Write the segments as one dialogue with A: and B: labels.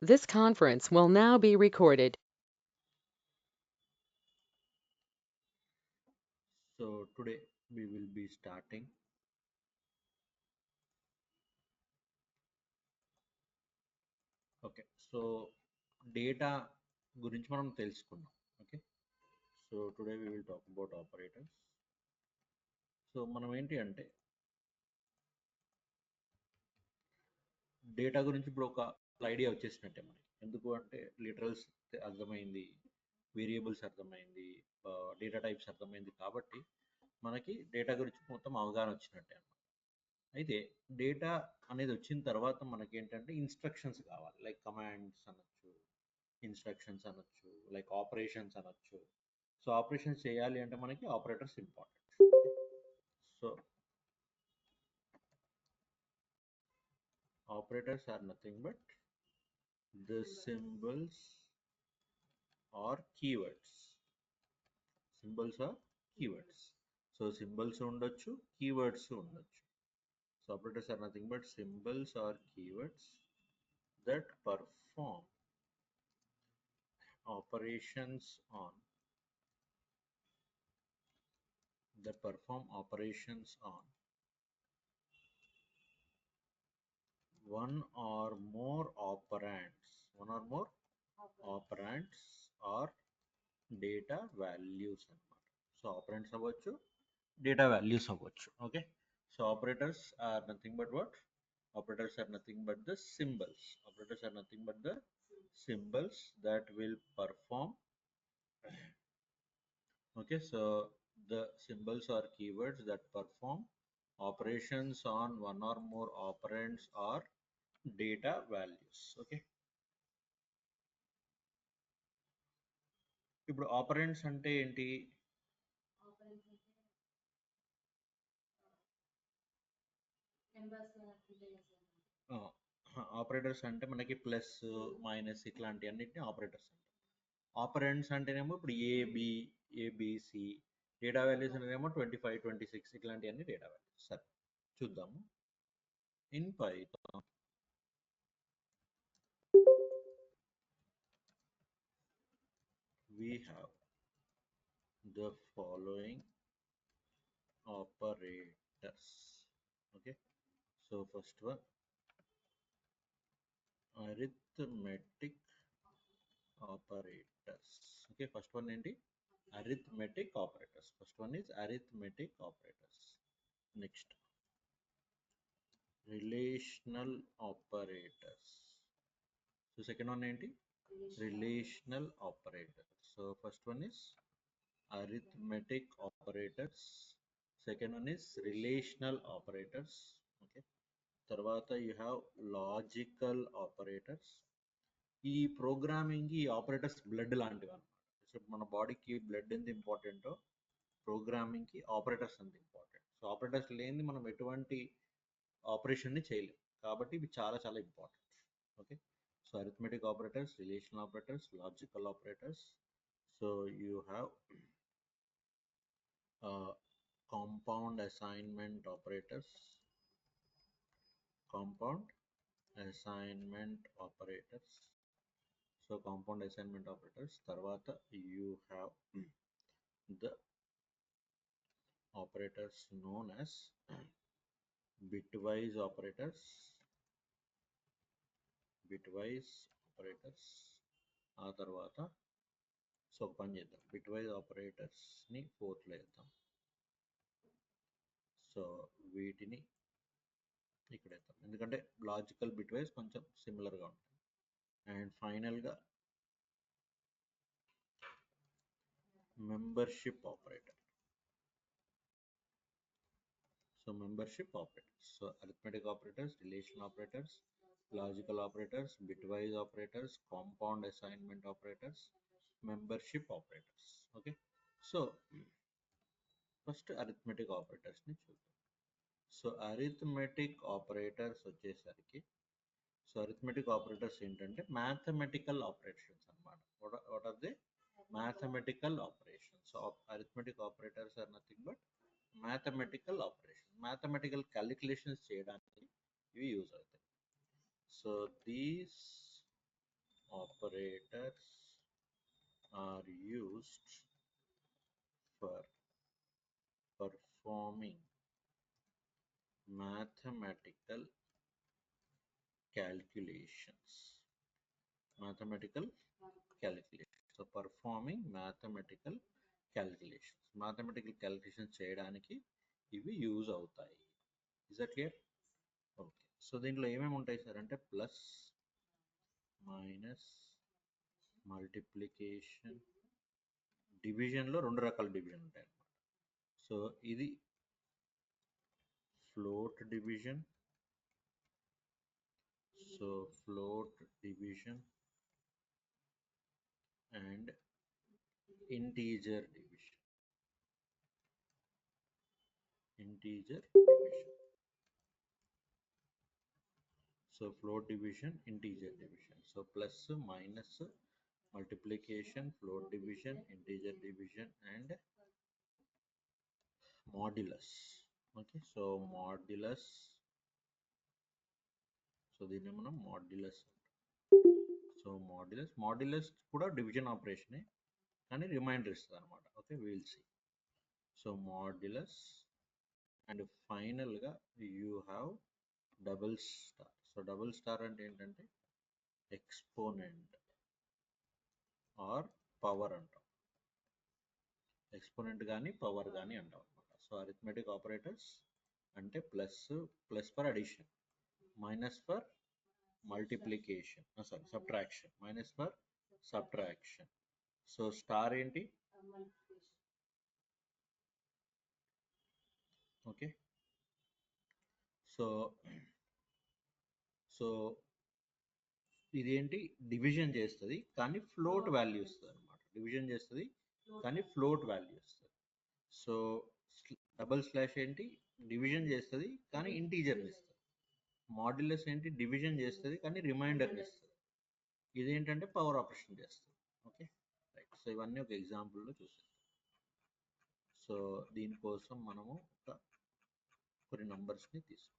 A: This conference will now be recorded.
B: So today we will be starting. Okay so data గురించి మనం తెలుసుకున్నాం. Okay so today we will talk about operators. So మనం ఏంటి అంటే data గురించి ఇప్పుడు ఒక ఐడియా వచ్చేసినట్టే మనకి. ఎందుకు అంటే లిటరల్స్ అర్థమైంది, వేరియబుల్స్ అర్థమైంది, డేటా టైప్స్ అర్థమైంది కాబట్టి మనకి డేటా గురించి మొత్తం అవగాహన వచ్చినట్టే అన్నమాట. అయితే డేటా అనేది వచ్చిన తర్వాత మనకి ఏంటంటే ఇన్స్ట్రక్షన్స్ కావాలి, లైక్ కమాండ్స్ అనొచ్చు, ఇన్స్ట్రక్షన్స్ అనొచ్చు, లైక్ ఆపరేషన్స్ అనొచ్చు. సో ఆపరేషన్స్ చేయాలి అంటే మనకి operators important. So operators are nothing but the symbols or keywords. Symbols or keywords. So symbols ఉండొచ్చు, కీవర్డ్స్ ఉండొచ్చు. So operators are nothing but symbols or keywords that operations on perform operations on one or more operands or data values అన్నమాట. So operands అవ్వచ్చు, data values అవ్వచ్చు. Okay so operators are nothing but the symbols. Operators are nothing but the symbols that will perform. Okay, so the symbols are keywords that perform operations on one or more operands or data values. Okay, ఇప్పుడు operands అంటే ఏంటి? Operators అంటే మనకి plus, minus ఇట్లాంటి అన్నిటిని operators అంటారు. Operands అంటేనేమో ఇప్పుడు ఏబిసి, డేటా వాల్యూస్ అంటేనేమో 25, 26 ఇట్లాంటివన్నీ డేటా వాల్యూస్. సరే చూద్దాము. In Python we have the following operators. Okay, so first one, arithmetic operators. Okay, first one ఏంటి? Arithmetic operators. First one is arithmetic operators. Next, relational operators. So second one ఏంటి? Relational operators. So first one is arithmetic operators. Second one is relational operators. Okay, తర్వాత you have logical operators. ఈ programming ఈ operators blood లాంటివి అనమాట. So మన బాడీకి blood ఎంత ఇంపార్టెంటో ప్రోగ్రామింగ్కి ఆపరేటర్స్ అంత ఇంపార్టెంట్. సో ఆపరేటర్స్ లేనిది మనం ఎటువంటి ఆపరేషన్ని చేయలేం, కాబట్టి ఇవి చాలా చాలా important. Okay so arithmetic operators, relational operators, logical operators. So you have compound assignment operators, compound assignment operators. So compound assignment operators తర్వాత you have the operators known as bitwise operators. bitwise operators ఆ తర్వాత so పని చేద్దాం, bitwise operators ని fourth లో వేద్దాం. So వీటిని ఇక్కడ వేద్దాం ఎందుకంటే లాజికల్ బిట్వైజ్ కొంచెం సిమిలర్గా ఉంటుంది. అండ్ ఫైనల్గా membership operator. So membership operators. So arithmetic operators, relational operators, logical operators, bitwise operators, compound assignment operators, membership operators. Okay. So first arithmetic operators ని చూద్దాం. సో arithmetic operators వచ్చేసరికి, సో arithmetic operators ఏంటంటే mathematical operations అన్నమాట. What are they? Mathematical operations. So arithmetic operators are nothing but mathematical operation. Mathematical calculations చేయడానికి ఇవి use అవుతాయి. So these operators are used for performing mathematical calculations. So performing mathematical calculations చేయడానికి ఇవి use అవుతాయి. Is that clear? Okay. So దీంట్లో ఏమేమి ఉంటాయి sir అంటే ప్లస్, మైనస్, మల్టిప్లికేషన్, డివిజన్లో 2 రకాల డివిజన్ ఉంటాయి అన్నమాట. సో ఇది float division, and integer division. So float division, integer division. So plus, minus, multiplication, float division, integer division and modulus. Okay. So modulus, so దీన్ని మనం మాడ్యులస్. సో మాడ్యులస్ కూడా division ఆపరేషనే, కానీ రిమైండర్ ఇస్తుంది అనమాట. Okay, will see. So modulus and ఫైనల్గా you have double star. So double star అంటే ఏంటంటే ఎక్స్పోనెంట్ ఆర్ పవర్ అంటాం. ఎక్స్పోనెంట్ కానీ పవర్ కానీ అంటాం అనమాట. సో అరిథమెటిక్ ఆపరేటర్స్ అంటే plus for addition, minus for multiplication, subtraction, minus for subtraction. So star ఏంటి? ఓకే. సో ఇదేంటి? డివిజన్ చేస్తుంది కానీ ఫ్లోట్ వాల్యూ ఇస్తుంది అనమాట. డివిజన్ చేస్తుంది కానీ ఫ్లోట్ వాల్యూ ఇస్తుంది. సో డబుల్ స్లాష్ ఏంటి? డివిజన్ చేస్తుంది కానీ ఇంటీజర్ని ఇస్తుంది. మాడ్యులస్ ఏంటి? డివిజన్ చేస్తుంది కానీ రిమైండర్ని ఇస్తుంది. ఇదేంటంటే పవర్ ఆపరేషన్ చేస్తుంది. Okay, right. సో ఇవన్నీ ఒక ఎగ్జాంపుల్లో చూసాం. సో దీనికోసం మనము కొన్ని నంబర్స్ని తీసుకుంటాం.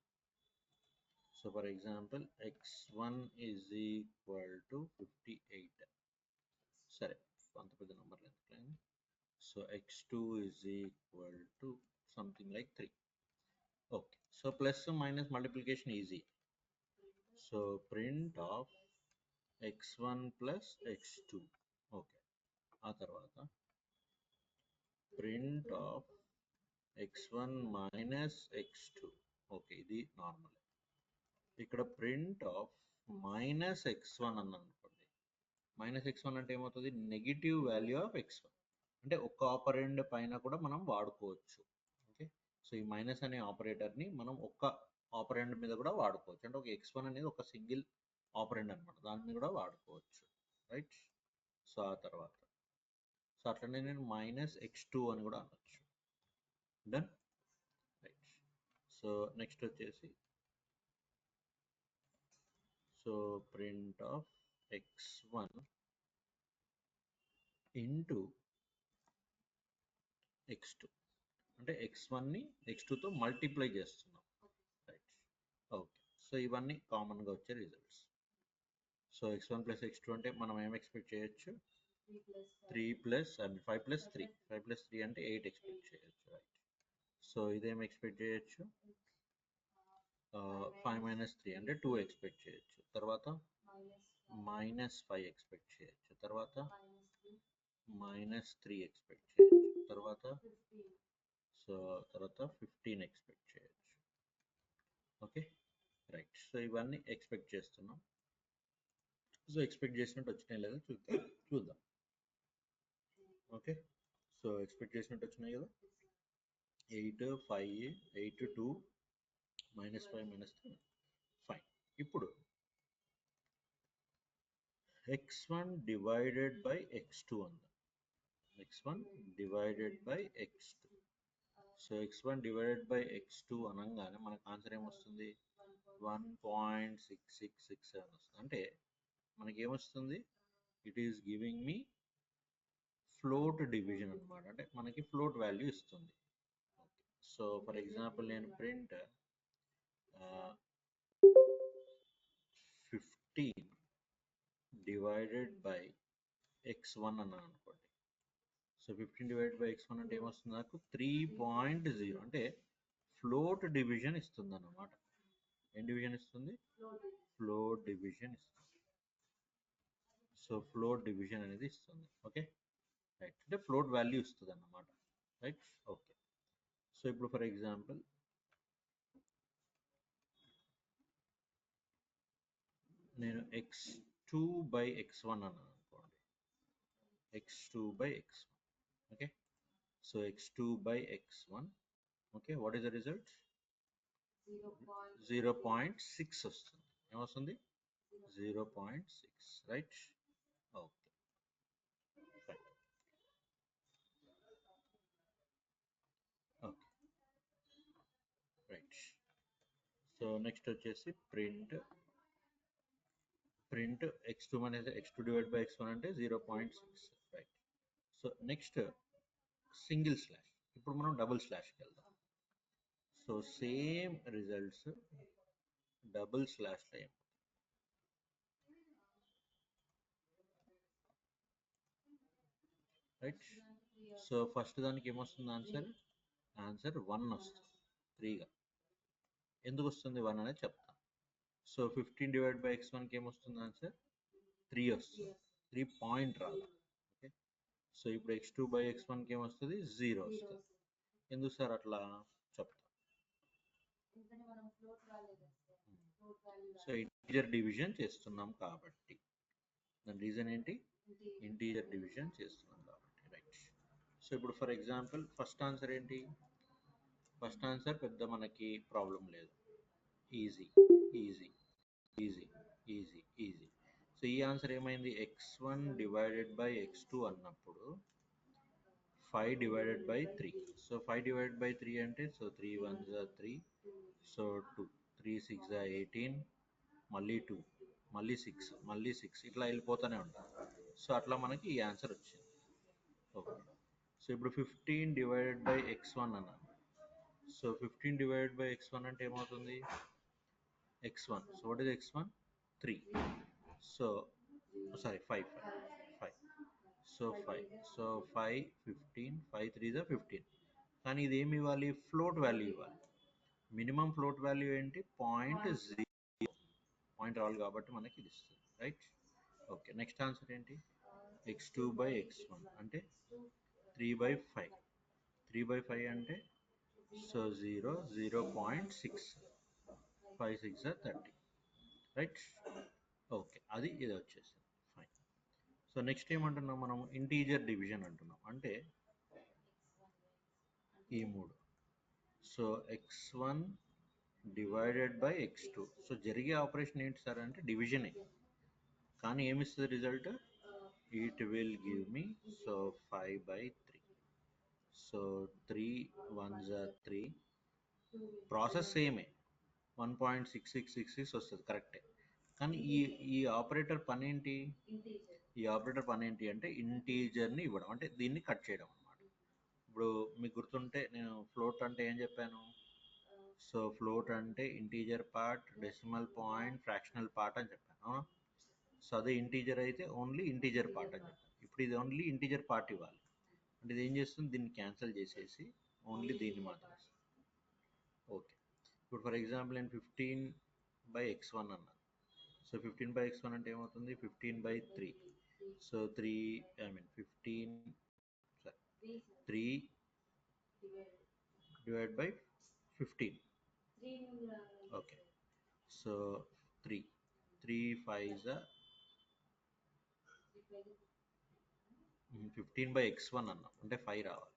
B: So for example x1 is equal to 58. సరే, అంత పెద్ద నెంబర్ లేదు. So x2 is equal to something like 3. Okay. So plus minus multiplication easy. So print of x1 plus x2. Okay. ఆ తర్వాత print of x1 minus x2. Okay, ఇది normal. ఇక్కడ print of minus x1 అని అనుకోండి. Minus x1 అంటే ఏమవుతుంది? Negative value of x1. అంటే ఒక్క ఆపరెండ్ పైన కూడా మనం వాడుకోవచ్చు. ఓకే. సో ఈ మైనస్ అనే ఆపరేటర్ని మనం ఒక్క ఆపరెండ్ మీద కూడా వాడుకోవచ్చు. అంటే ఒక x1 అనేది ఒక సింగిల్ ఆపరెండ్ అనమాట, దాని మీద కూడా వాడుకోవచ్చు. రైట్. సో ఆ తర్వాత సో అట్లనే నేను మైనస్ x2 అని కూడా అనొచ్చు. డన్. రైట్. సో నెక్స్ట్ వచ్చేసి so print of x1 into x2. అంటే x1ని x2తో మల్టిప్లై చేస్తున్నాం. రైట్. ఓకే. సో ఇవన్నీ కామన్గా వచ్చే results. So x1 plus x2 అంటే మనం ఏం ఎక్స్పెక్ట్ చేయొచ్చు? 5 ప్లస్ 3 అంటే 8 ఎక్స్పెక్ట్ చేయొచ్చు. రైట్. సో ఇదేం ఎక్స్పెక్ట్ చేయొచ్చు? 5 మైనస్ 3 అంటే 2 ఎక్స్పెక్ట్ చేయొచ్చు. తర్వాత -5 ఎక్స్పెక్ట్ చేయొచ్చు. తర్వాత -3 ఎక్స్పెక్ట్ చేయొచ్చు. తర్వాత 15 ఎక్స్పెక్ట్ చేయొచ్చు. Okay, right. సో ఇవన్నీ ఎక్స్పెక్ట్ చేస్తున్నాం. సో ఎక్స్పెక్ట్ చేసినట్టు వచ్చినాయి లేదా చూద్దాం. ఓకే. సో ఎక్స్పెక్ట్ చేసినట్టు వచ్చినాయి కదా. 8, 5, 8, 2, -5, -3. ఫైన్. ఇప్పుడు x1 డివైడెడ్ బై x2 అందాం. x1 divided by x2. So x1 divided by x2 అనగానే మనకు ఆన్సర్ ఏమొస్తుంది? 1.6667 వస్తుంది. అంటే మనకి ఏమొస్తుంది? It is giving me float division అనమాట. అంటే మనకి ఫ్లోట్ వాల్యూ ఇస్తుంది. సో ఫర్ ఎగ్జాంపుల్ నేను ప్రింట్ 15 డివైడెడ్ బై x1 అన్నాను అనుకోండి. సో 15 డివైడెడ్ బై x1 అంటే ఏమొస్తుంది నాకు 3.0 అంటే ఫ్లోట్ డివిజన్ ఇస్తుంది అన్నమాట. ఏం డివిజన్ ఇస్తుంది? ఫ్లోట్ డివిజన్ ఇస్తుంది. సో ఫ్లోట్ డివిజన్ అనేది ఇస్తుంది. ఓకే రైట్, అంటే ఫ్లోట్ వాల్యూ ఇస్తుంది అన్నమాట. Right okay. సో ఇప్పుడు ఫర్ ఎగ్జాంపుల్ నేను x2 బై x1 అన్నాను అనుకోండి. x2 by x1. Okay, so x2 by x1. Okay, what is the result? 0.6 వస్తుంది. ఏమొస్తుంది? 0.6. Right okay fine. Okay right. So next వచ్చేసి ప్రింట్ x2 అనేది x2 డివైడ్ బై x1 అంటే 0.6. Right. So next single slash. ఇప్పుడు మనం double స్లాష్కి వెళ్దాం. So same results double స్లాష్లో ఏం right. So first దానికి ఏమొస్తుంది ఆన్సర్ 1 వస్తుంది 3గా. ఎందుకు వస్తుంది 1 అనేది చెప్తాను. సో 15 డివైడ్ బై x1కి ఏమొస్తుంది ఆన్సర్ 3 వస్తుంది. 3 పాయింట్ రాదు. ఓకే, సో ఇప్పుడు x2 బై x1కి ఏమొస్తుంది 0 వస్తుంది. ఎందుకు సార్ అట్లా చెప్తాను. సో ఇంటీజర్ డివిజన్ చేస్తున్నాం కాబట్టి. దాని రీజన్ ఏంటి? ఇంటీజర్ డివిజన్ చేస్తున్నాం కాబట్టి. రైట్. సో ఇప్పుడు ఫర్ ఎగ్జాంపుల్ ఫస్ట్ ఆన్సర్ ఏంటి? ఫస్ట్ ఆన్సర్ పెద్ద మనకి ప్రాబ్లం లేదు. Easy easy easy easy easy. So ఈ ఆన్సర్ ఏమైంది? x1 డివైడెడ్ బై x2 అన్నప్పుడు 5 divided by 3. So 5 divided by 3 అంటే so 3 1s are 3. So 2 3 6 are 18, మళ్ళీ 2, మళ్ళీ 6, మళ్ళీ 6, ఇట్లా వెళ్ళిపోతూనే ఉంటాం. సో అట్లా మనకి ఈ ఆన్సర్ వచ్చింది. ఓకే, సో ఇప్పుడు 15 డివైడెడ్ బై x1 అన్నాను. సో 15 డివైడెడ్ బై x1 అంటే ఏమవుతుంది? x1. So what is x1? 3. So sorry 5. So 5. So 5 15, 5 3 is 15. కానీ ఇది ఏమి ఇవ్వాలి? ఫ్లోట్ వాల్యూ ఇవ్వాలి. మినిమం ఫ్లోట్ వాల్యూ ఏంటి? 0.0. పాయింట్ రావాలి కాబట్టి మనకి ఇది ఇస్తుంది. Right okay. నెక్స్ట్ ఆన్సర్ ఏంటి? x2 బై x1 అంటే 3/5. 3/5 అంటే సో 0.6. 5 6 are 30. రైట్ ఓకే, అది ఇది వచ్చేసింది. ఫైన్. సో నెక్స్ట్ ఏమంటున్నాం మనం? ఇంటీజర్ డివిజన్ అంటున్నాం. అంటే ఈ 3. So x1 divided by x2. So జరిగే ఆపరేషన్ ఏంటి సార్ అంటే డివిజనే. కానీ ఏమిస్తుంది result? It will give me so 5/3. So 3 1s are 3. Process సేమే, 1.6666 వస్తుంది కరెక్టే. కానీ ఈ ఆపరేటర్ పని ఏంటి? ఈ ఆపరేటర్ పని ఏంటి అంటే ఇంటీజర్ని ఇవ్వడం, అంటే దీన్ని కట్ చేయడం అన్నమాట. ఇప్పుడు మీకు గుర్తుంటే నేను ఫ్లోట్ అంటే ఏం చెప్పాను? సో ఫ్లోట్ అంటే integer part, decimal point, fractional part అని చెప్పాను. అవునా? సో అదే ఇంటీజర్ అయితే ఓన్లీ ఇంటీజర్ పార్ట్ అని చెప్పాను. ఇప్పుడు ఇది ఓన్లీ ఇంటీజర్ పార్ట్ ఇవ్వాలి. అంటే ఇది ఏం చేస్తుంది? దీన్ని క్యాన్సిల్ చేసేసి ఓన్లీ దీన్ని మాత్రం. ఓకే, ఇప్పుడు ఫర్ ఎగ్జాంపుల్ నేను 15/x1 అన్నాను. సో 15/x1 అంటే ఏమవుతుంది? 15/3. So 3 15 3 divide by 15. Okay, so 3 5s are 15/x1 అన్నాం అంటే 5 రావాలి.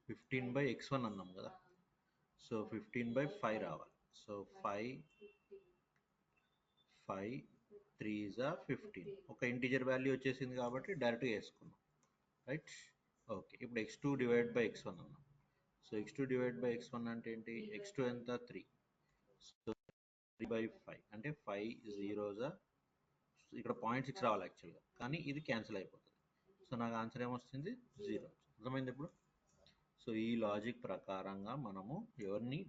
B: 15/x1 అన్నాం కదా, సో 15/5 రావాలి. So 5 3s are 15. ఒక ఇంటీజర్ వాల్యూ వచ్చేసింది కాబట్టి డైరెక్ట్గా వేసుకున్నాం. రైట్ ఓకే, ఇప్పుడు x2 డివైడ్ బై x1 అన్నాం. So x2 divide by x1 అంటే ఏంటి? x2 ఎంత? 3. సో 3/5 అంటే 5 0s are, ఇక్కడ 0.6 రావాలి యాక్చువల్గా, కానీ ఇది క్యాన్సిల్ అయిపోతుంది. సో నాకు ఆన్సర్ ఏమొస్తుంది? 0. అర్థమైంది ఇప్పుడు? సో ఈ లాజిక్ ప్రకారంగా మనము ఎవరిని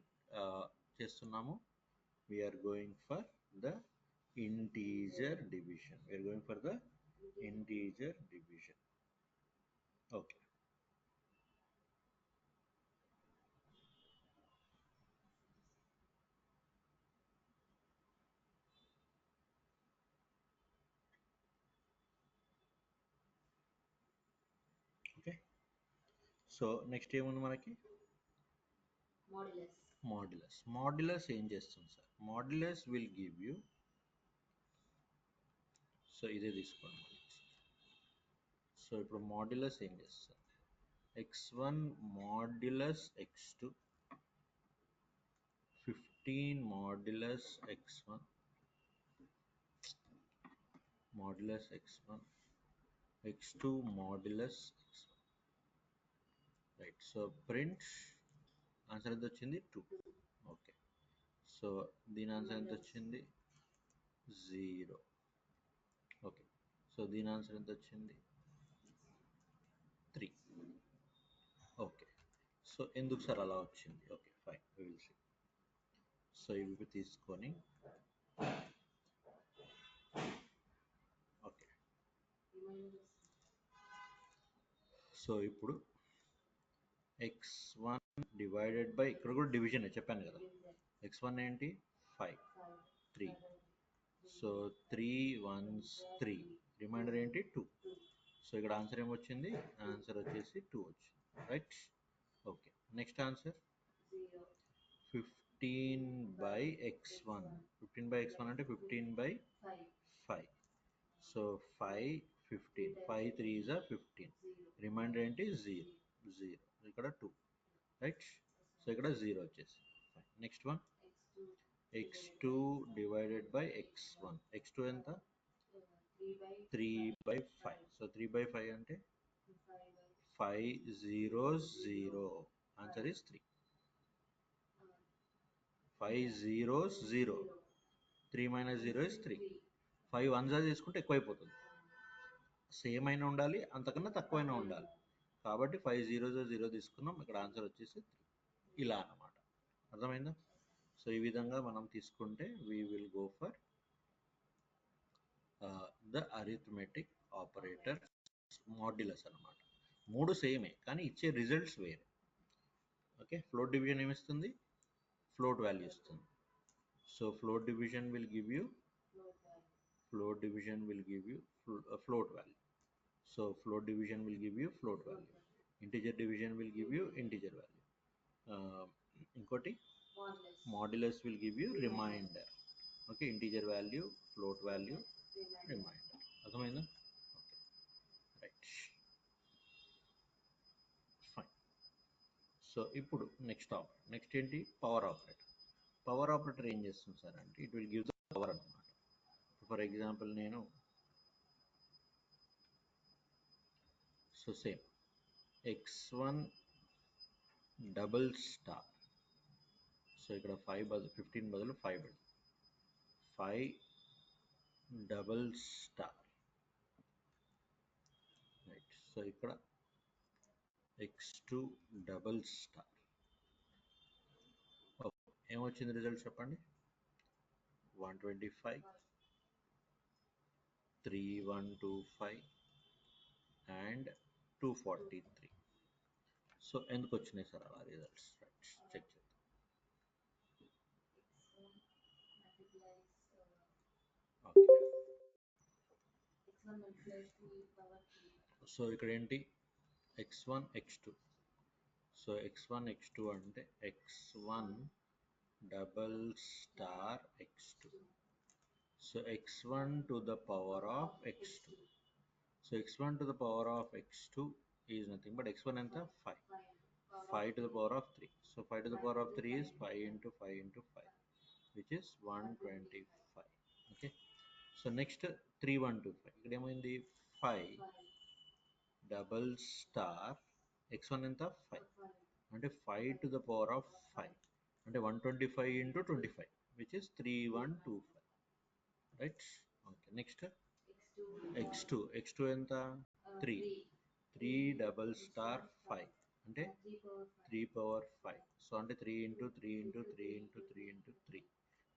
B: చేస్తున్నాము? We're going for the integer division. We are going for the integer division. Okay. Okay. So next ఏముంది మనకి మాడ్యులస్ ఏం చేస్తుంది sir modulus will give you so ఇదే తీసుకోండి సో ఇప్పుడు మాడ్యులస్ ఏం చేస్తారు x1 modulus x2 15 modulus x1 modulus x1 x2 modulus x1 right so print answer ఎంత వచ్చింది 2 ఓకే సో దీని ఆన్సర్ ఎంత వచ్చింది 0 ఓకే సో దీని ఆన్సర్ ఎంత వచ్చింది 3 ఓకే సో ఎందుకు సార్ అలా వచ్చింది okay fine we will see so ఇవి తీసుకొని ఓకే సో ఇప్పుడు x1 డివైడెడ్ బై ఇక్కడ కూడా డివిజన్ చెప్పాను కదా x1 ఏంటి 5 3 సో 3 1s 3 రిమైండర్ ఏంటి 2 సో ఇక్కడ ఆన్సర్ ఏమొచ్చింది ఆన్సర్ వచ్చేసి 2 వచ్చింది right okay next answer 15 by x1 15 by x1 అంటే 15 బై 5 సో 5 15 5 3 is 15 రిమైండర్ ఏంటి 0 ఇక్కడ 2 రైట్ సో ఇక్కడ 0 వచ్చేసి next one x2 divided by x1 x2 ఎంత 3 బై 5 సో 3 బై 5 అంటే 5 zeros 0 answer is 3 5 zeros 0 3 minus 0 is 3 5 once తీసుకుంటే ఎక్కువైపోతుంది same అయినా ఉండాలి అంతకన్నా తక్కువైనా ఉండాలి కాబట్టి 5 zeros 0 తీసుకున్నాం ఇక్కడ ఆన్సర్ వచ్చేసి 3 ఇలా అన్నమాట అర్థమైందా సో ఈ విధంగా మనం తీసుకుంటే we will go for the arithmetic operator మాడ్యులస్ అన్నమాట మూడు సేమే కానీ ఇచ్చే రిజల్ట్స్ వేరే ఓకే ఫ్లోట్ డివిజన్ ఏమిస్తుంది ఫ్లోట్ వాల్యూ ఇస్తుంది so float division will give you float value so float division will give you float value integer division will give you integer value inkoti modulus will give you remainder okay integer value float value remainder అర్థమైందా okay right fine so ఇప్పుడు next ఏంటి power operator ఏం చేస్తుంది sir అంటే it will give the power అన్నమాట for example నేను so same x1 double star so ఇక్కడ 5 బదులు 15 బదులు 5 పెడతాం 5 డబుల్ స్టార్ రైట్ సో ఇక్కడ x2 డబుల్ స్టార్ ఏమొచ్చింది రిజల్ట్ చెప్పండి 125 3125 అండ్ 243 సో ఎందుకు వచ్చినాయి సార్ అలా రిజల్ట్స్ రైట్ చెక్ చేద్దాం సో ఇక్కడ ఏంటి x1 x2 so x1 x2 అంటే x1 double star x2 so x1 to the power of x2 so x1 to the power of x2 is nothing but x1 ఎంత 5 5 to the power of 3 so 5 to the power of 3 is 5 into 5 into 5 which is 125 okay so next 3125 ఇక్కడ ఏమైంది 5 double star x1 ఎంత 5 అంటే 5 to the power of 5 అంటే 125 into 25 which is 3125 right okay next x2 ఎంత 3 double star 5 అంటే 3 power 5 so అంటే 3 into 3 into 3 into 3 into 3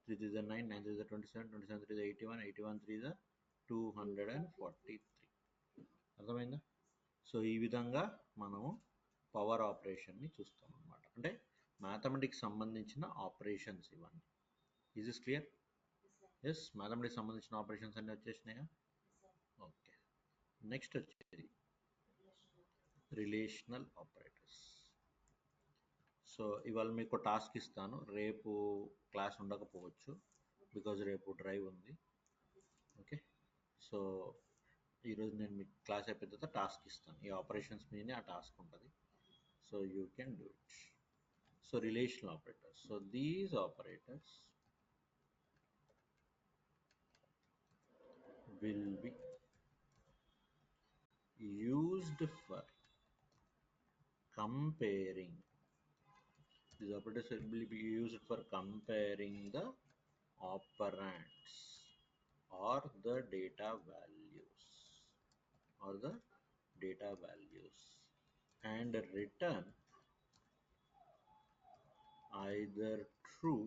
B: 3 3 is 9, 9 3 is 27, 27 3 is 81, 81 3 is 243. అర్థమైందా? So ఈ విధంగా మనము పవర్ ఆపరేషన్ని చూస్తాం అనమాట. అంటే మ్యాథమెటిక్స్ సంబంధించిన ఆపరేషన్స్ ఇవన్నీ. Is is clear? Yes, mathematics సంబంధించిన ఆపరేషన్స్ అన్నీ వచ్చేసినాయా? ఓకే. నెక్స్ట్ వచ్చేది రిలేషనల్ ఆపరేటర్స్. సో ఇవాళ మీకు టాస్క్ ఇస్తాను. రేపు క్లాస్ ఉండకపోవచ్చు, బికాజ్ రేపు డ్రైవ్ ఉంది. ఓకే, సో ఈరోజు నేను మీకు క్లాస్ అయిపోయిన తర్వాత టాస్క్ ఇస్తాను. ఈ ఆపరేషన్స్ మీదనే ఆ టాస్క్ ఉంటుంది. So you can do it. So relational operators. So these operators will be used for comparing. These operators will be used for comparing the operands or the data values and return either true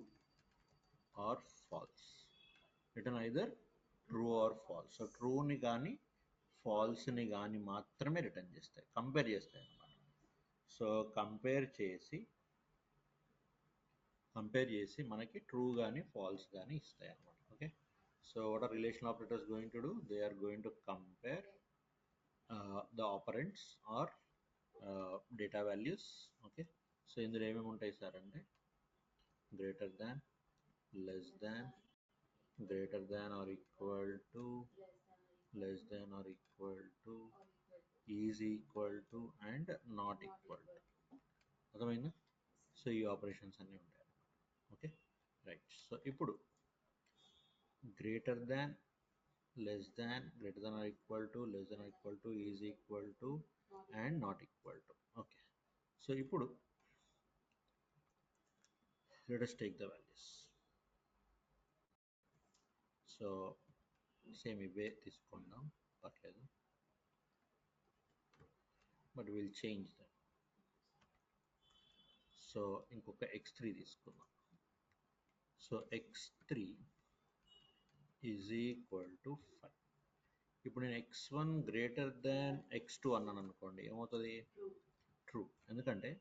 B: or false. So ట్రూని కానీ ఫాల్స్ని కానీ మాత్రమే return చేస్తాయి, compare చేస్తాయి అన్నమాట. So compare చేసి మనకి ట్రూ కానీ ఫాల్స్ కానీ ఇస్తాయి అన్నమాట. Okay, so what are relational operators going to do? They are going to compare the operands or data values. Okay, so ఇందులో ఏమేమి ఉంటాయి సార్ అంటే greater than, less than, greater than or equal to, less than or equal to, is equal to and not equal to. అర్థమైందా? So ఈ operations అన్నీ ఉంటాయి. Okay, right. So ఇప్పుడు greater than, less than, greater than or equal to, less than or equal to, is equal to and not equal to. Okay, so ఇప్పుడు let us take the values. So same ఇవే తీసుకుందాం, పర్లేదు, but will change that. So ఇంకొక x3 తీసుకుందాం. So x3 is equal to 5. ఇప్పుడు నేను x1 greater దాన్ x2 అన్నాను అనుకోండి, ఏమవుతుంది? ట్రూ. ఎందుకంటే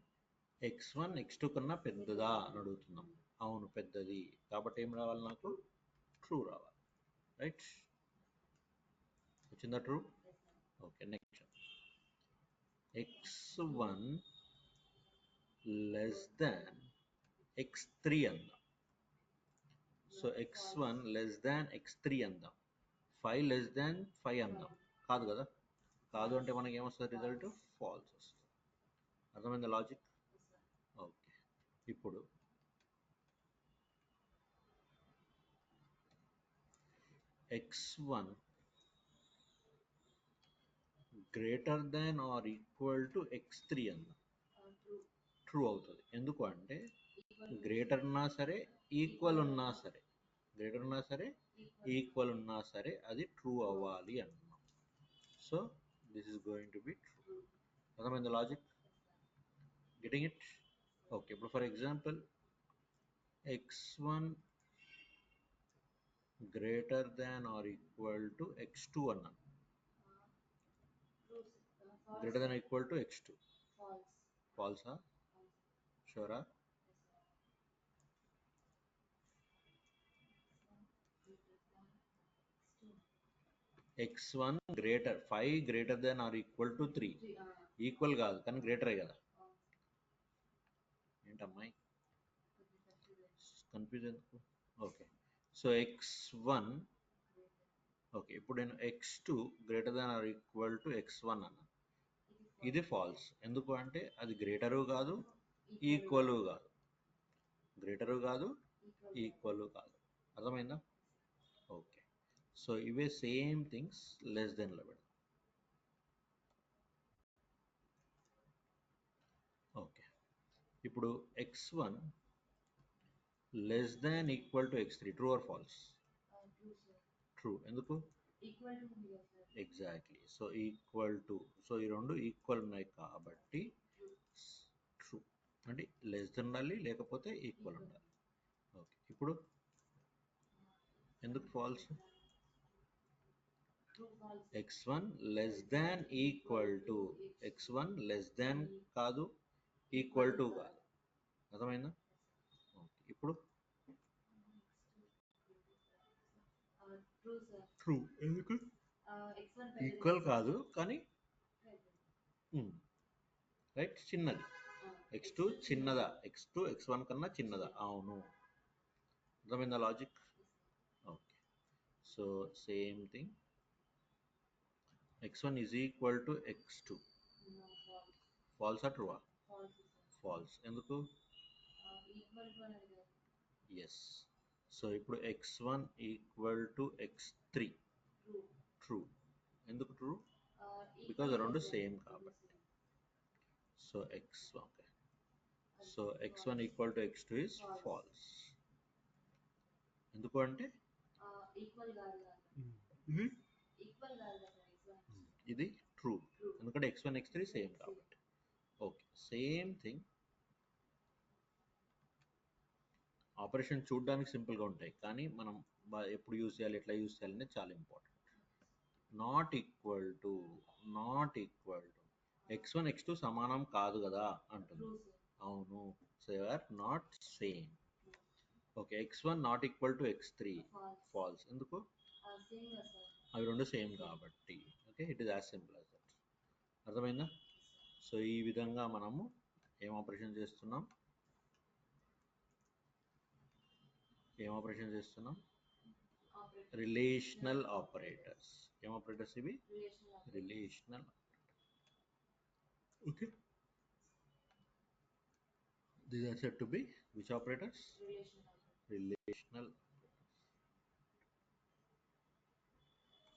B: x1 x2 కన్నా పెద్దదా అని అడుగుతున్నాం. అవును, పెద్దది. కాబట్టి ఏం రావాలి? నాకు ట్రూ రావాలి. రైట్, వచ్చిందా true? Okay, next x1 less than x3 అందాం. So x1 less than x3 అందాం. 5 లెస్ దాన్ 5 అందాం. కాదు కదా? కాదు అంటే మనకి ఏమొస్తుంది? రిజల్ట్ ఫాల్స్ వస్తుంది. అర్థమైంది లాజిక్? ఓకే, ఇప్పుడు x1 greater than or equal to x3 అందాం. ట్రూ అవుతుంది. ఎందుకు అంటే గ్రేటర్ ఉన్నా సరే, ఈక్వల్ ఉన్నా సరే, గ్రేటర్ ఉన్నా సరే, ఈక్వల్ ఉన్నా సరే అది ట్రూ అవ్వాలి అంటున్నాం. So this is going to be true. అర్థమైంది లాజిక్? Getting it? ఓకే, ఇప్పుడు for example x1 greater than or equal to x2 అన్నాను. Greater than equal to x2. ఫాల్సా? షూరా? x1 greater, 5 greater than or equal to 3. Equal కాదు కానీ గ్రేటరే కదా. ఏంటమ్మాయి confuse ఎందుకు? Okay, so x1, okay, ఇప్పుడు నేను x2 greater than or equal to x1 అన్నాను. ఇది falls. ఎందుకు అంటే అది గ్రేటరు కాదు, ఈక్వల్ కాదు. గ్రేటరు కాదు, ఈక్వల్ కాదు. అర్థమైందా? ఓకే, సో ఇవే సేమ్ థింగ్స్ లెస్ దెన్ లో పెడదాం. ఓకే, ఇప్పుడు x1 less than equal to x3. True or false? True. ఎందుకు? Exactly. So equal to, so ఈ రెండు ఈక్వల్ ఉన్నాయి కాబట్టి ట్రూ. అంటే లెస్ దెన్ ఉండాలి, లేకపోతే ఈక్వల్ ఉండాలి. ఓకే, ఇప్పుడు ఎందుకు false? x1 less than equal to x1 less than కాదు, ఈక్వల్ టు కాదు. అర్థమైందా? ఇప్పుడు ట్రూ. ఎందుకు? ఈక్వల్ కాదు కానీ రైట్, చిన్నది. x2 చిన్నదా? x2 x1 కన్నా చిన్నదా? అవును. అర్థమైందా logic? Okay. So same thing, x1 is equal to x2. False ఆ ట్రూవా? ఫాల్స్. ఎందుకు? ఎస్. సో ఇప్పుడు x1 equal to x3 true. ఎందుకు ట్రూ? బికాజ్ రెండు సేమ్ కాబట్టి. So x1, okay. So x1 equal to x2 is false. ఎందుకు అంటే ఇది ట్రూ, ఎందుకంటే x1 x3 సేమ్ కాబట్టి. Okay, same thing. ఆపరేషన్ చూడడానికి సింపుల్గా ఉంటాయి కానీ మనం ఎప్పుడు యూజ్ చేయాలి, ఎట్లా యూజ్ చేయాలి అనేది చాలా important. Not equal to, not equal to x1 x2 సమానం కాదు కదా అంటుంది. అవును. So they are not same. Okay, x1 not equal to x3 false. ఎందుకు? అవి రెండు సేమ్ కాబట్టి. Okay, it is as simple as that. అర్థమైందా? సో ఈ విధంగా మనము ఏం ఆపరేషన్ చేస్తున్నాం, రిలేషనల్ ఆపరేటర్స్. ఏం ఆపరేటర్స్ ఇవి? Relational. Okay, these are said to be which operators? Relational.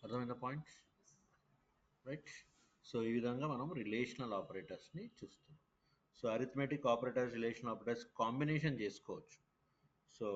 B: అర్థమైందా పాయింట్స్? రైట్. సో ఈ విధంగా మనం రిలేషనల్ ఆపరేటర్స్ని చూస్తున్నాం. So arithmetic operators, relational operators combination చేసుకోవచ్చు. So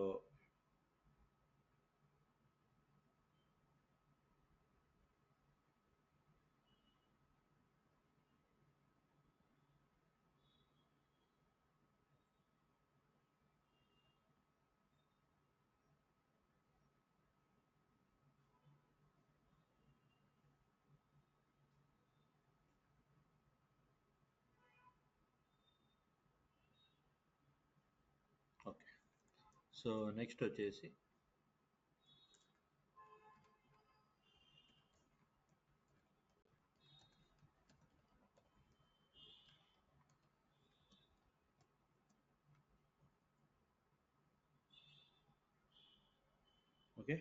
B: okay. సో నెక్స్ట్ వచ్చేసి ఓకే,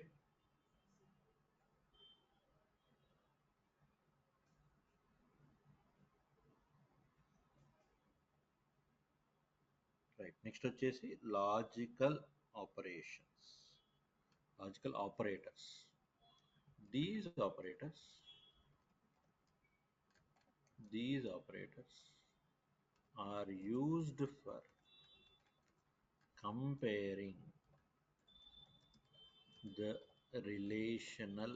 B: రైట్. నెక్స్ట్ వచ్చేసి logical operations, logical operators. These operators, these operators are used for comparing the relational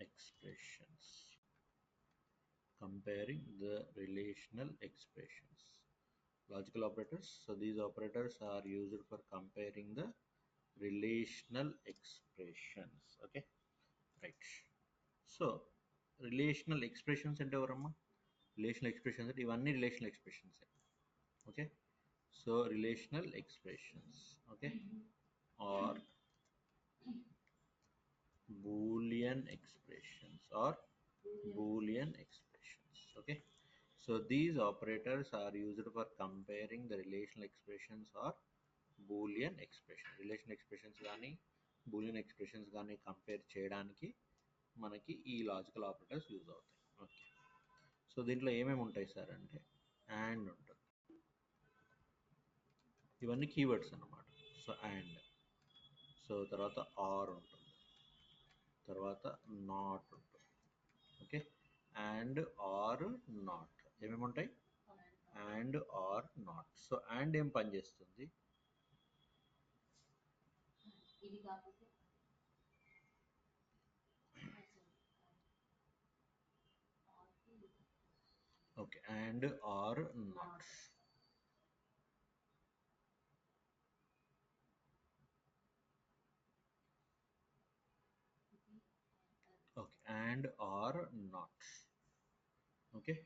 B: expressions. Comparing the relational expressions. Logical operators. So these operators are used for comparing the relational expressions. Okay, right. So relational expressions అంటే ఎవరమ్మా? Relational expressions అంటే ఇవన్నీ relational expressions. Okay, so relational expressions, okay, or Boolean expressions, or Boolean expressions. Okay, so these operators are used for comparing the relational expressions or Boolean expression. Relational expressions కానీ Boolean expressions కానీ compare చేయడానికి మనకి ఈ logical operators use అవుతాయి. Okay, so దీంట్లో ఏమేమి ఉంటాయి sir అంటే అండ్ ఉంటుంది. ఇవన్నీ కీవర్డ్స్ అన్నమాట. సో అండ్, సో తర్వాత ఆర్ ఉంటుంది, తర్వాత నాట్ ఉంటుంది. ఓకే, అండ్ ఆర్ నాట్ ఏమేమి ఉంటాయి? And or not. So and ఏం పని చేస్తుంది? Okay, and or not. and or not. Okay.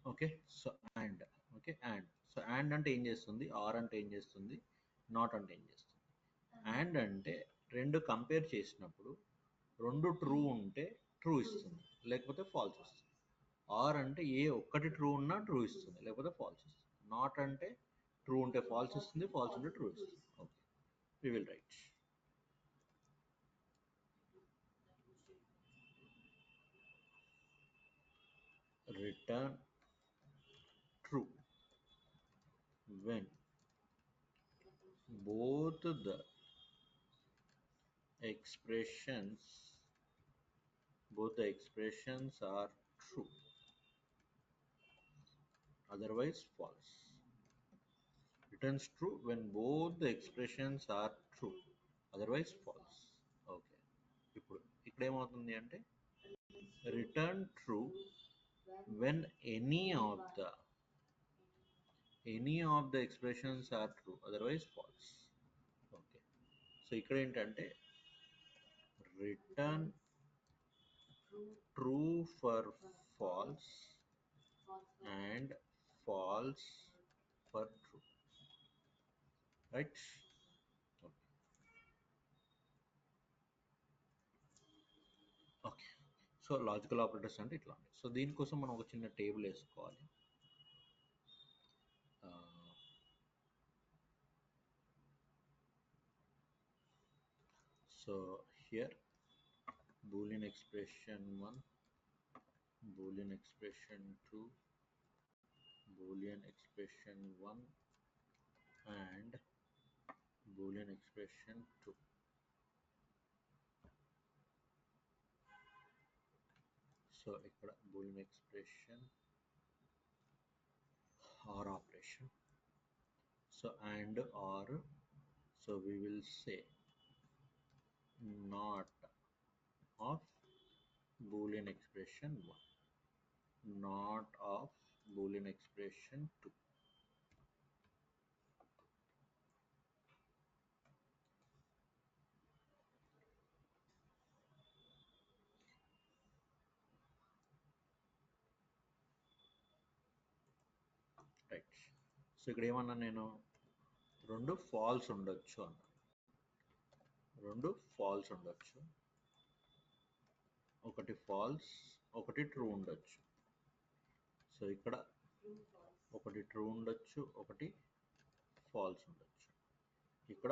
B: Okay. So and. Okay. And. So and అంటే ఏం చేస్తుంది, ఆర్ అంటే ఏం చేస్తుంది, నాట్ అంటే ఏం చేస్తుంది. అండ్ అంటే రెండు కంపేర్ చేసినప్పుడు రెండు ట్రూ ఉంటే ట్రూ ఇస్తుంది, లేకపోతే ఫాల్స్ ఇస్తుంది. ఆర్ అంటే ఏ ఒక్కటి ట్రూ ఉన్నా ట్రూ ఇస్తుంది, లేకపోతే ఫాల్స్ ఇస్తుంది. నాట్ అంటే ట్రూ ఉంటే ఫాల్స్ ఇస్తుంది, ఫాల్స్ ఉంటే ట్రూ ఇస్తుంది. Okay, we will write. Return true when both the expressions are true, otherwise false. Returns true when both the expressions are true, otherwise false. Okay, ఇప్పుడు ఇక్కడ ఏమవుతుంది అంటే return true when any of the expressions are true, otherwise false. Okay, so ఇక్కడ ఏంటంటే return true for false and false for true, right? Okay, so logical operators అంటే ఇట్లా ఉంటాయి. So దీనికోసం మనం ఒక చిన్న టేబుల్ వేసుకోవాలి. So here boolean expression 1, boolean expression 2, boolean expression 1 and boolean expression 2. So ఇక్కడ boolean expression or operation. So and or, so we will say not of boolean expression 1, not of boolean expression 2. Right. So ఇక్కడ ఏమన్నా నేను రెండు falls ఉండొచ్చు అన్న, రెండు falls ఉండొచ్చు, ఒకటి ఫాల్స్ ఒకటి ట్రూ ఉండొచ్చు. సో ఇక్కడ ఒకటి ట్రూ ఉండొచ్చు, ఒకటి ఫాల్స్ ఉండొచ్చు. ఇక్కడ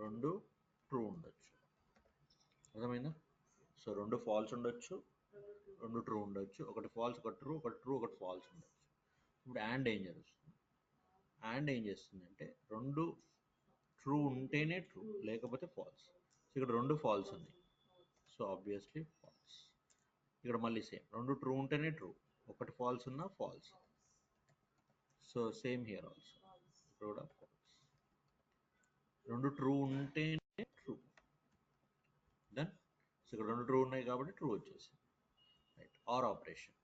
B: రెండు ట్రూ ఉండొచ్చు. అర్థమైందా? సో రెండు ఫాల్స్ ఉండొచ్చు, రెండు ట్రూ ఉండొచ్చు, ఒకటి ఫాల్స్ ఒకటి ట్రూ, ఒకటి ట్రూ ఒకటి ఫాల్స్ ఉండొచ్చు. ఇప్పుడు అండ్ ఏం జరుగుతుంది, అండ్ ఏం చేస్తుంది అంటే రెండు ట్రూ ఉంటేనే ట్రూ, లేకపోతే ఫాల్స్. సో ఇక్కడ రెండు ఫాల్స్ ఉన్నాయి, సో ఆబ్వియస్లీ ఫాల్స్. ఇక్కడ మళ్ళీ సేమ్, రెండు ట్రూ ఉంటేనే ట్రూ, ఒకటి ఫాల్స్ ఉన్నా false. So same here also, ఇక్కడ కూడా ఫాల్స్. రెండు ట్రూ ఉంటేనే ట్రూ, దెన్ సో ఇక్కడ రెండు ట్రూ ఉన్నాయి కాబట్టి ట్రూ వచ్చేసింది, రైట్. ఆర్ ఆపరేషన్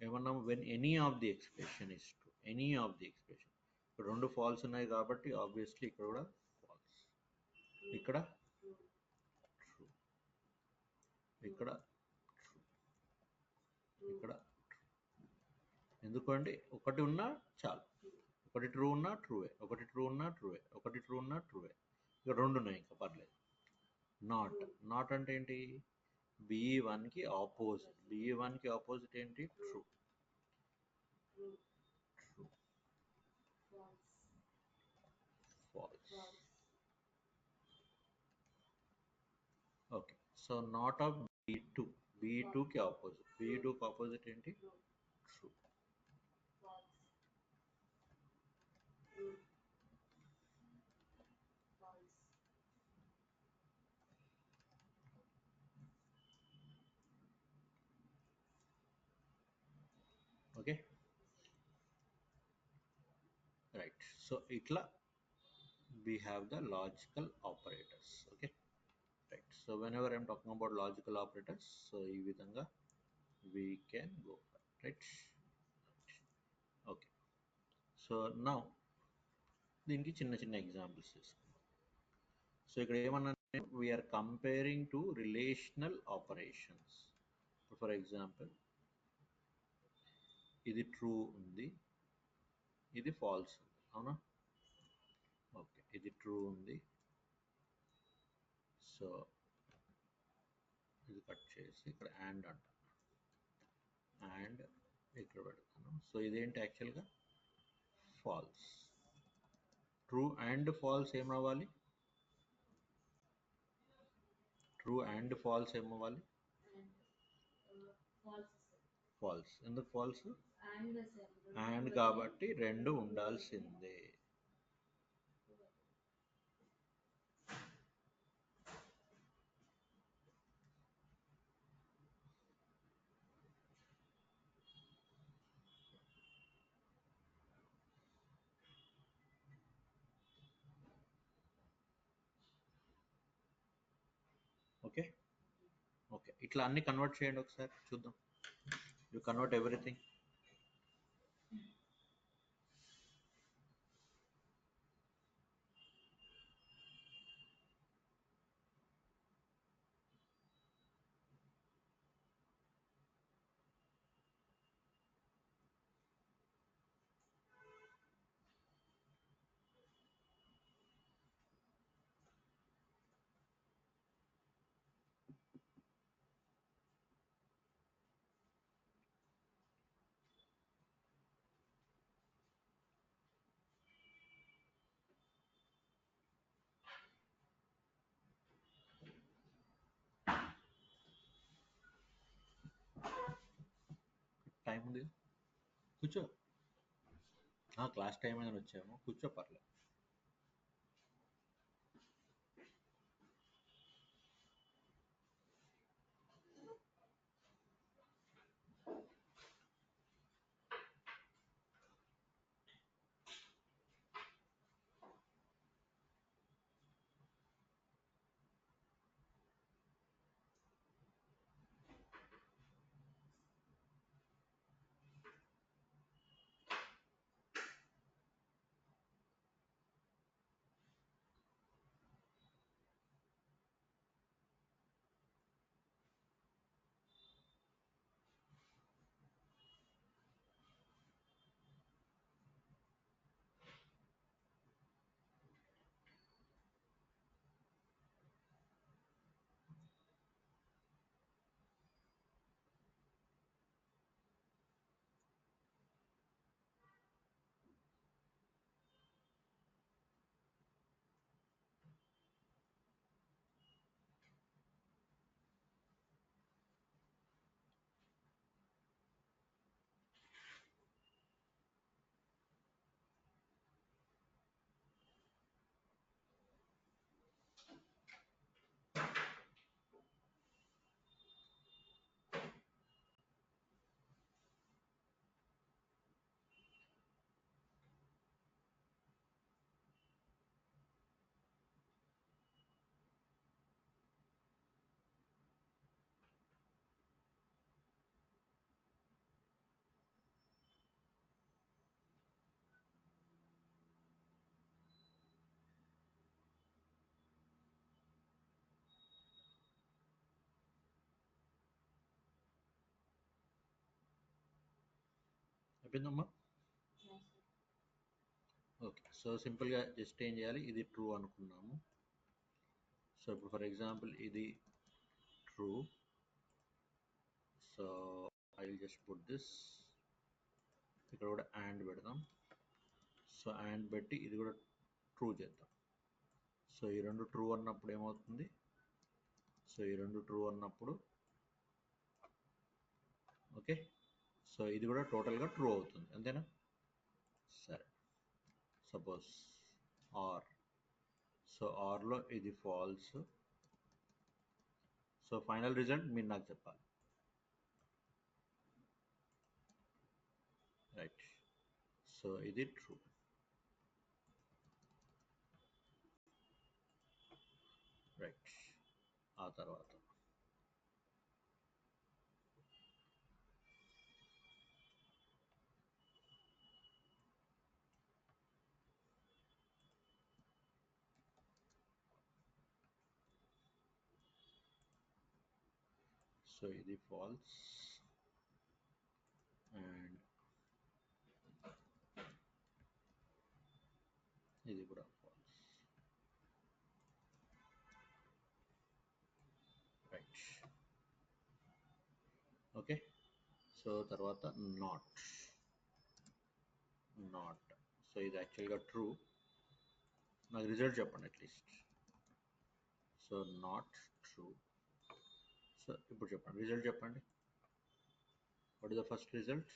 B: ఏమన్నాము, when any of the expression is true, any of the expression. ఇక్కడ రెండు ఫాల్స్ ఉన్నాయి కాబట్టి ఆబ్వియస్లీ ఇక్కడ కూడా ఫాల్స్, ఇక్కడ ట్రూ, ఇక్కడ ట్రూ, ఇక్కడ ట్రూ. ఎందుకంటే ఒకటి ఉన్నా చాలు, ఒకటి ట్రూ ఉన్నా ట్రూవే, ఒకటి ట్రూ ఉన్నా ట్రూవే, ఒకటి ట్రూ ఉన్నా ట్రూవే. ఇక్కడ రెండు ఉన్నాయి, ఇంకా పర్లేదు. నాట్, నాట్ అంటే ఏంటి, B1కి ఆపోజిట్, B1కి ఆపోజిట్ ఏంటి, true, true, false. Okay, so not of B2, B2కి ఆపోజిట్, B2కి ఆపోజిట్ ఏంటి, ట్రూ. Okay, right. సో ఇట్లా we have the logical operators. Okay, right. So whenever I'm talking about logical operators, so ఈ విధంగా we can go for it, right? Okay. So now దీనికి చిన్న చిన్న examples తీసుకుందాం. So ఇక్కడ ఏమన్నా we're comparing to relational operations. For example ఇది true ఉంది, ఇది ఫాల్స్ ఉంది, అవునా? ఓకే, ఇది ట్రూ ఉంది, సో ఇది కట్ చేసి ఇక్కడ అండ్ అంట, అండ్ ఇక్కడ పెడతాను. సో ఇదేంటి యాక్చువల్గా ఫాల్స్. ట్రూ అండ్ ఫాల్స్ ఏం రావాలి? ట్రూ అండ్ ఫాల్స్ ఏమవ్వాలి? ఫాల్స్. ఎందుకు ఫాల్స్? అండ్ కాబట్టి రెండు ఉండాల్సిందే. ఓకే ఓకే, ఇట్లా అన్ని కన్వర్ట్ చేయండి ఒకసారి చూద్దాం. You convert everything. టైం ఉంది, కూర్చో. క్లాస్ టైం అని వచ్చాము, కూర్చో, పర్లేదు. అయిపోయిందమ్మా? ఓకే, సో సింపుల్గా జస్ట్ ఏం చేయాలి, ఇది ట్రూ అనుకున్నాము. సో ఇప్పుడు ఫర్ ఎగ్జాంపుల్ ఇది true, so I will just put this, ఇక్కడ కూడా అండ్ పెడదాం. సో అండ్ పెట్టి ఇది కూడా ట్రూ చేద్దాం. సో ఈ రెండు ట్రూ అన్నప్పుడు ఏమవుతుంది? సో ఈ రెండు ట్రూ అన్నప్పుడు ఓకే, సో ఇది కూడా టోటల్గా ట్రూ అవుతుంది, అంతేనా? సరే, సపోజ్ ఆర్, సో ఆర్లో ఇది ఫాల్స్. సో ఫైనల్ రిజల్ట్ మీరు నాకు చెప్పాలి, రైట్? సో ఇది ట్రూ, రైట్? తర్వాత సో ఇది ఫాల్స్ అండ్ ఇది కూడా ఫాల్స్. రైట్. ఓకే. సో తర్వాత నాట్. సో ఇది యాక్చువల్గా ట్రూ. నాకు రిజల్ట్ చెప్పండి at least. So not true. So ఇప్పుడు చెప్పండి, రిజల్ట్ చెప్పండి. What is the first result?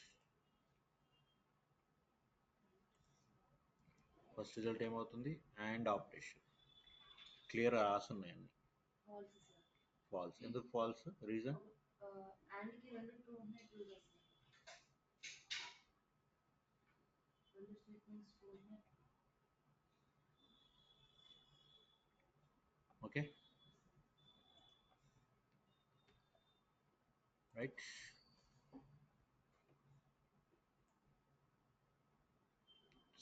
B: First result ఏమవుతుంది? And operation. క్లియర్ రాసున్నాయండి. ఫాల్స్. ఎందుకు false? Reason? Okay, right.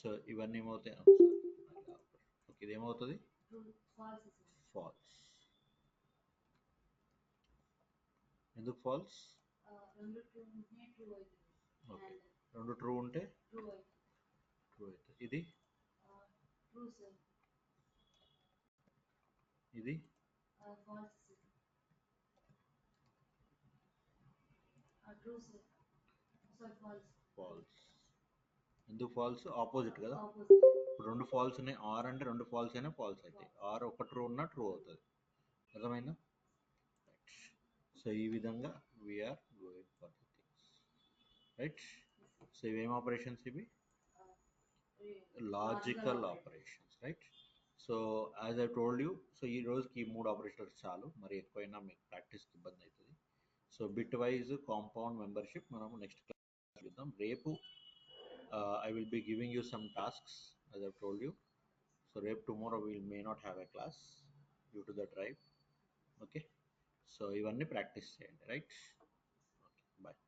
B: So ఇవన్నీ ఏమవుతాయి? ఓకే, ఇది ఏమవుతుంది? ఫాల్స్. ఎందుకు ఫాల్స్? ఓకే, రెండు ట్రూ ఉంటే ట్రూ అవుతుంది. ఇది ఇది ఫాల్స్. ఎందుకు ఫాల్స్? ఆపోజిట్ కదా. ఇప్పుడు రెండు ఫాల్స్ ఉన్నాయి. ఆర్ అంటే రెండు ఫాల్స్ అయినా ఫాల్స్ అవుతాయి. ఆర్ ఒక ట్రూ ఉన్నా ట్రూ అవుతుంది. అర్థమైందా? రైట్. సో ఈ విధంగా we're going for the things. Right. So ఇవేం ఆపరేషన్స్? ఇవి logical operations. Right. So as I told you, so ఈ రోజుకి ఈ మూడు ఆపరేషన్స్ చాలు. మరి ఎక్కువైనా మీకు ప్రాక్టీస్కి ఇబ్బంది అవుతుంది. So bit wise compound membership మనం నెక్స్ట్ క్లాస్ చూద్దాం. రేపు I will be giving you some tasks as I've told you. So tomorrow we may not have a class due to the drive. Okay. So ఇవన్నీ practice చేయండి. Right. Okay, bye.